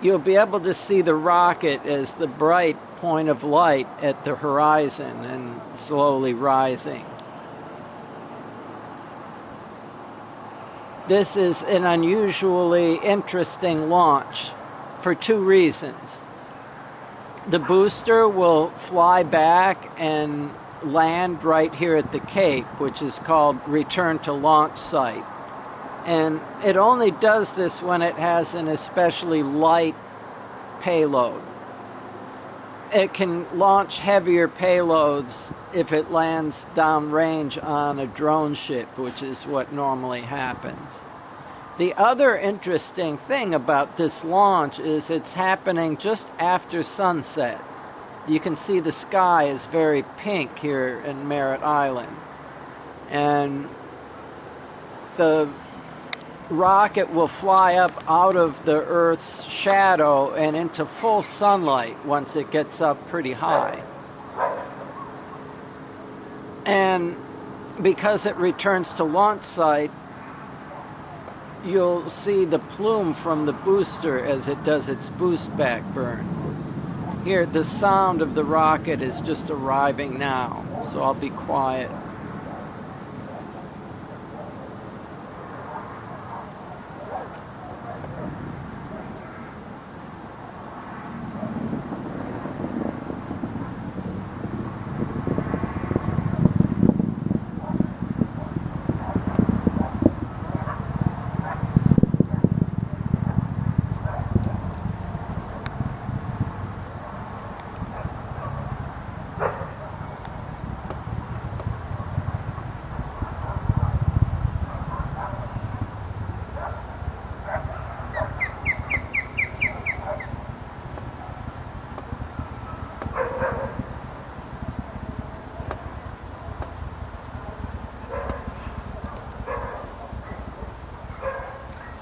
you'll be able to see the rocket as the bright point of light at the horizon and slowly rising. This is an unusually interesting launch for two reasons. The booster will fly back and land right here at the Cape, which is called return to launch site. And it only does this when it has an especially light payload. It can launch heavier payloads if it lands downrange on a drone ship, which is what normally happens. The other interesting thing about this launch is it's happening just after sunset. You can see the sky is very pink here in Merritt Island. And the rocket will fly up out of the Earth's shadow and into full sunlight once it gets up pretty high. And because it returns to launch site, you'll see the plume from the booster as it does its boost back burn. Here, the sound of the rocket is just arriving now, so I'll be quiet.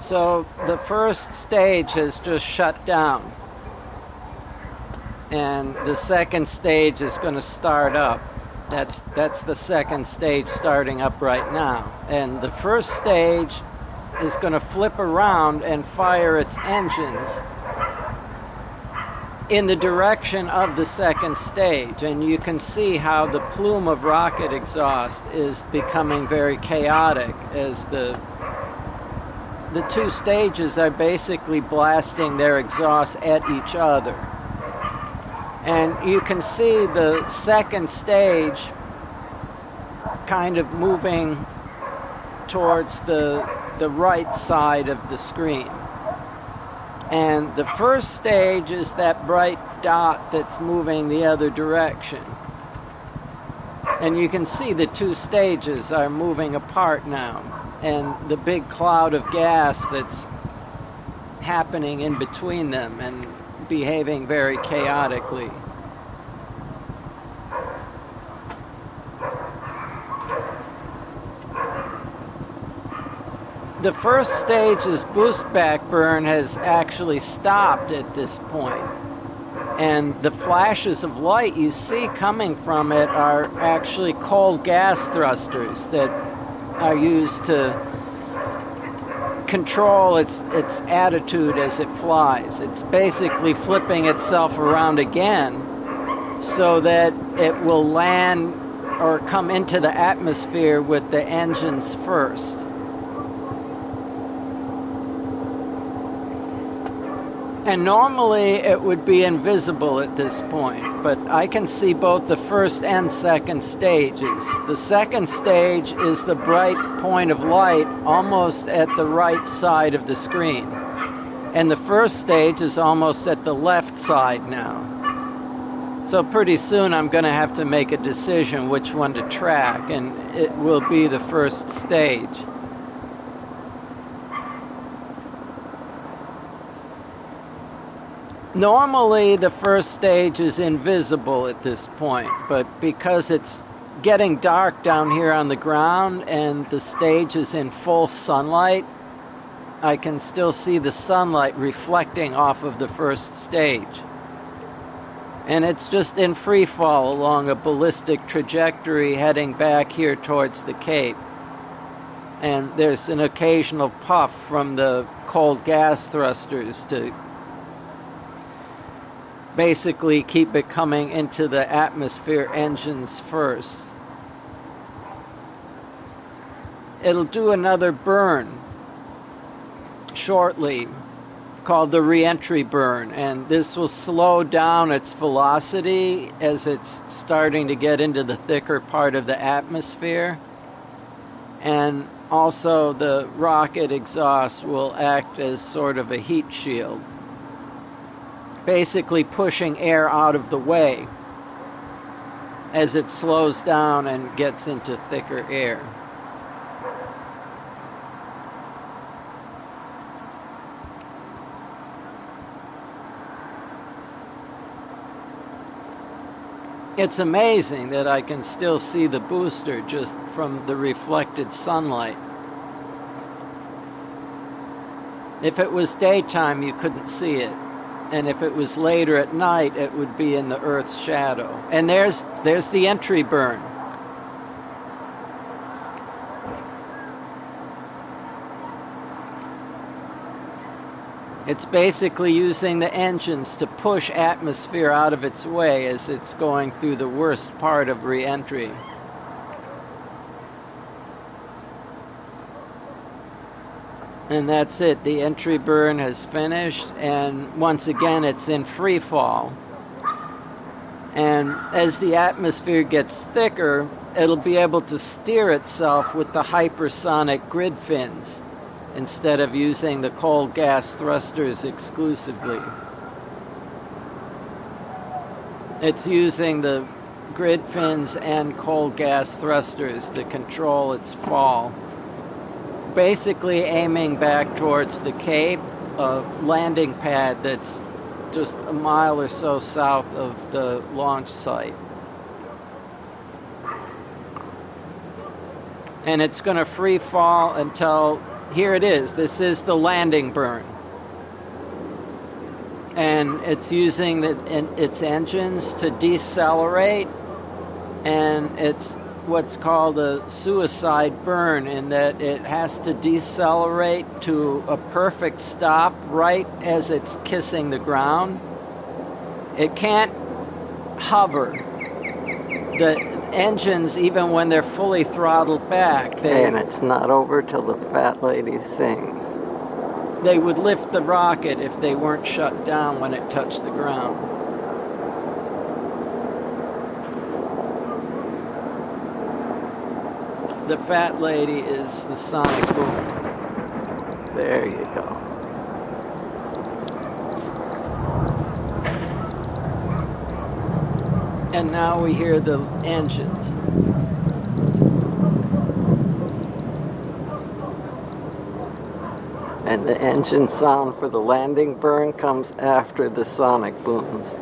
So the first stage has just shut down, and the second stage is going to start up. That's the second stage starting up right now. And the first stage is going to flip around and fire its engines in the direction of the second stage. And you can see how the plume of rocket exhaust is becoming very chaotic as the two stages are basically blasting their exhausts at each other. And you can see the second stage kind of moving towards the right side of the screen. And the first stage is that bright dot that's moving the other direction. And you can see the two stages are moving apart now, and the big cloud of gas that's happening in between them and behaving very chaotically. The first stage's boost back burn has actually stopped at this point, and the flashes of light you see coming from it are actually cold gas thrusters that are used to control its attitude as it flies. It's basically flipping itself around again so that it will land or come into the atmosphere with the engines first. And normally it would be invisible at this point, but I can see both the first and second stages. The second stage is the bright point of light almost at the right side of the screen. And the first stage is almost at the left side now. So pretty soon I'm going to have to make a decision which one to track, and it will be the first stage. Normally the first stage is invisible at this point, but because it's getting dark down here on the ground and the stage is in full sunlight, I can still see the sunlight reflecting off of the first stage. And it's just in free fall along a ballistic trajectory heading back here towards the Cape. And there's an occasional puff from the cold gas thrusters to basically keep it coming into the atmosphere engines first. It'll do another burn shortly called the re-entry burn, and this will slow down its velocity as it's starting to get into the thicker part of the atmosphere. And also the rocket exhaust will act as sort of a heat shield, basically pushing air out of the way as it slows down and gets into thicker air. It's amazing that I can still see the booster just from the reflected sunlight. If it was daytime, you couldn't see it. And if it was later at night, it would be in the Earth's shadow. And there's the entry burn. It's basically using the engines to push atmosphere out of its way as it's going through the worst part of re-entry. And that's it. The entry burn has finished, and once again it's in free fall. And as the atmosphere gets thicker, it'll be able to steer itself with the hypersonic grid fins, instead of using the cold gas thrusters exclusively. It's using the grid fins and cold gas thrusters to control its fall. Basically aiming back towards the Cape, a landing pad that's just a mile or so south of the launch site. And it's going to free fall until, here it is, this is the landing burn. And it's using its engines to decelerate, and it's what's called a suicide burn, in that it has to decelerate to a perfect stop right as it's kissing the ground. It can't hover. The engines, even when they're fully throttled back, and it's not over till the fat lady sings. They would lift the rocket if they weren't shut down when it touched the ground. The fat lady is the sonic boom. There you go. And now we hear the engines. And the engine sound for the landing burn comes after the sonic booms.